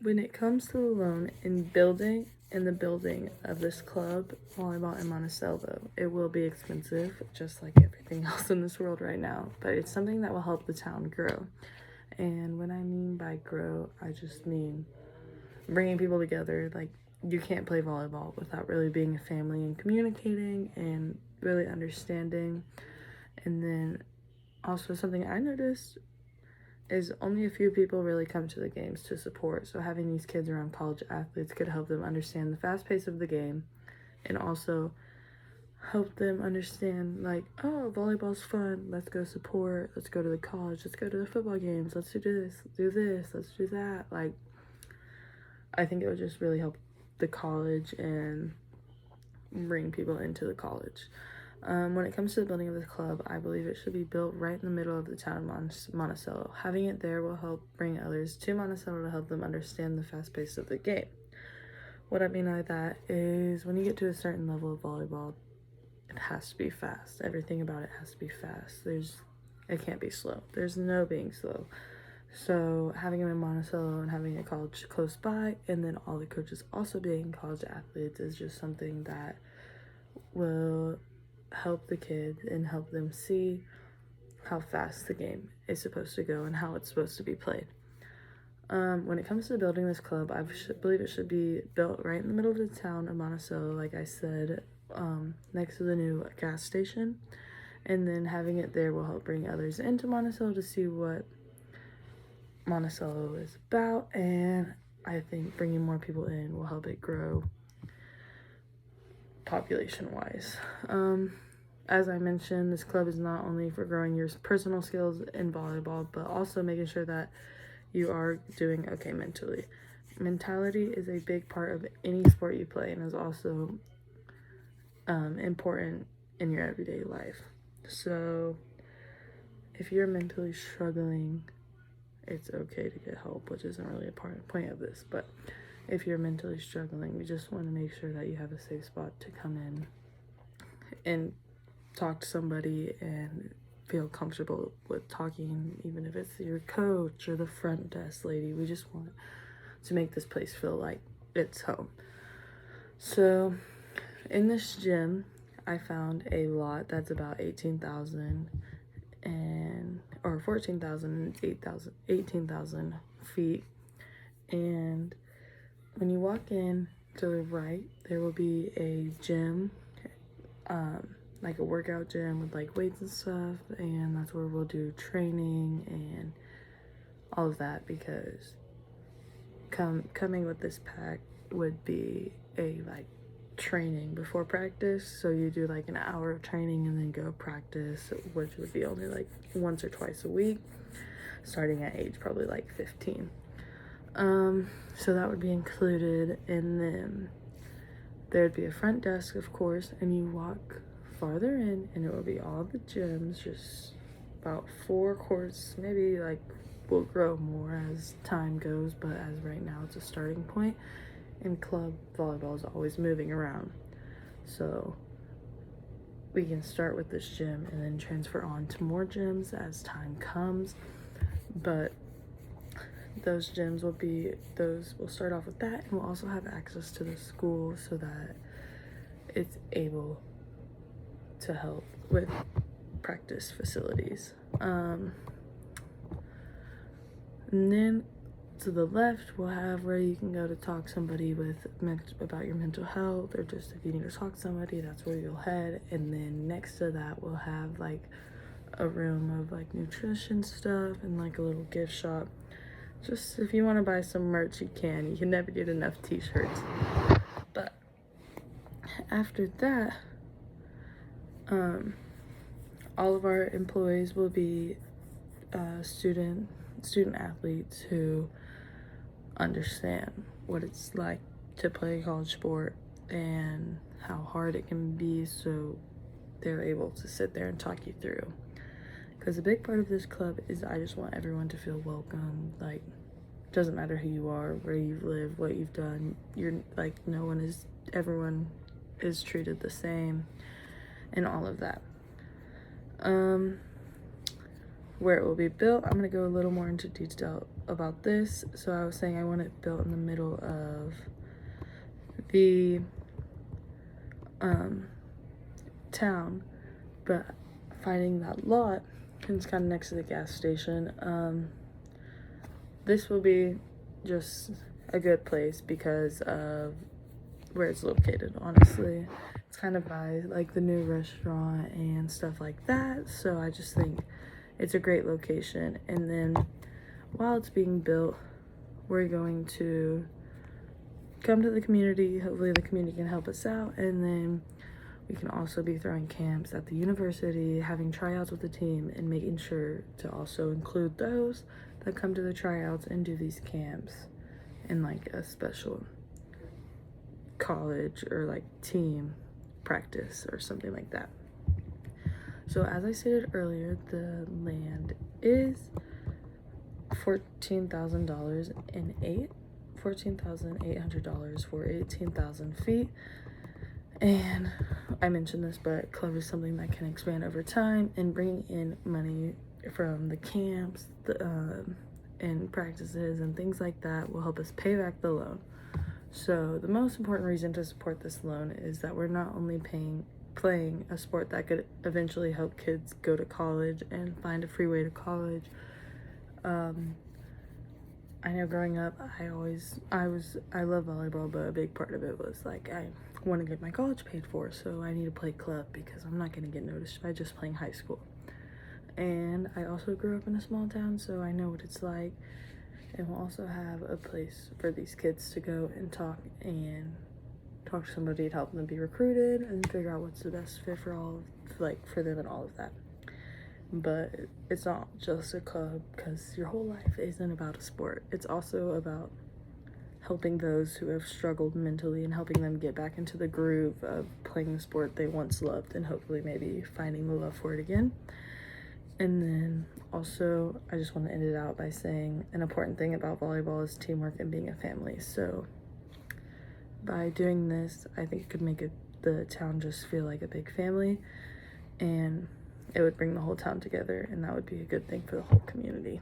When it comes to the loan in the building of this club, volleyball in Monticello, it will be expensive, just like everything else in this world right now. But it's something that will help the town grow. And when I mean by grow, I just mean bringing people together. Like, you can't play volleyball without really being a family and communicating and really understanding. And then also something I noticed is only a few people really come to the games to support. So having these kids around college athletes could help them understand the fast pace of the game and also help them understand, like, oh, volleyball's fun, let's go support, let's go to the college, let's go to the football games, let's do this, let's do that. Like, I think it would just really help the college and bring people into the college. When it comes to the building of the club, I believe it should be built right in the middle of the town of Monticello. Having it there will help bring others to Monticello to help them understand the fast pace of the game. What I mean by that is when you get to a certain level of volleyball, it has to be fast. Everything about it has to be fast. It can't be slow. There's no being slow. So having them in Monticello and having a college close by, and then all the coaches also being college athletes, is just something that will help the kids and help them see how fast the game is supposed to go and how it's supposed to be played. When it comes to building this club, I believe it should be built right in the middle of the town of Monticello, like I said, next to the new gas station. And then having it there will help bring others into Monticello to see what Monticello is about. And I think bringing more people in will help it grow population-wise. As I mentioned, this club is not only for growing your personal skills in volleyball, but also making sure that you are doing okay mentally. Mentality is a big part of any sport you play and is also important in your everyday life. So if you're mentally struggling, it's okay to get help, which isn't really a point of this, but if you're mentally struggling, we just want to make sure that you have a safe spot to come in and talk to somebody and feel comfortable with talking, even if it's your coach or the front desk lady. We just want to make this place feel like it's home. So in this gym, I found a lot that's about 18,000 or 14,000, 18,000 feet. And when you walk in to the right, there will be a gym, like a workout gym with like weights and stuff, and that's where we'll do training and all of that, because coming with this pack would be a like training before practice. So you do like an hour of training and then go practice, which would be only like once or twice a week, starting at age probably like 15. So that would be included, and then there'd be a front desk, of course, and you walk farther in and it will be all the gyms, just about 4 courts, maybe like will grow more as time goes, but as right now it's a starting point, and club volleyball is always moving around. So we can start with this gym and then transfer on to more gyms as time comes, but those gyms will start off with that, and we'll also have access to the school so that it's able to help with practice facilities. And then to the left, we'll have where you can go to talk to somebody about your mental health, or just if you need to talk to somebody, that's where you'll head. And then next to that, we'll have like a room of like nutrition stuff and like a little gift shop. Just if you want to buy some merch, you can. You can never get enough t-shirts. But after that, all of our employees will be student athletes who understand what it's like to play a college sport and how hard it can be, so they're able to sit there and talk you through. Because a big part of this club is I just want everyone to feel welcome. Like, doesn't matter who you are, where you live, what you've done, you're like, everyone is treated the same and all of that. where it will be built, I'm going to go a little more into detail about this. So I was saying I want it built in the middle of the town, but finding that lot, and it's kind of next to the gas station, this will be just a good place because of where it's located. Honestly, it's kind of by like the new restaurant and stuff like that, so I just think it's a great location. And then while it's being built, we're going to come to the community. Hopefully the community can help us out, and then we can also be throwing camps at the university, having tryouts with the team, and making sure to also include those that come to the tryouts and do these camps in like a special college or like team practice or something like that. So as I stated earlier, the land is $14,800 for 18,000 feet. And I mentioned this, but club is something that can expand over time, and bringing in money from the camps and practices and things like that will help us pay back the loan. So the most important reason to support this loan is that we're not only playing a sport that could eventually help kids go to college and find a free way to college. I know growing up, I love volleyball, but a big part of it was like, I want to get my college paid for, so I need to play club because I'm not going to get noticed by just playing high school. And I also grew up in a small town, so I know what it's like. And we'll also have a place for these kids to go and talk to somebody to help them be recruited and figure out what's the best fit for for them and all of that. But it's not just a club, because your whole life isn't about a sport. It's also about helping those who have struggled mentally and helping them get back into the groove of playing the sport they once loved, and hopefully maybe finding the love for it again. And then also, I just want to end it out by saying an important thing about volleyball is teamwork and being a family. So by doing this, I think it could make the town just feel like a big family, and it would bring the whole town together, and that would be a good thing for the whole community.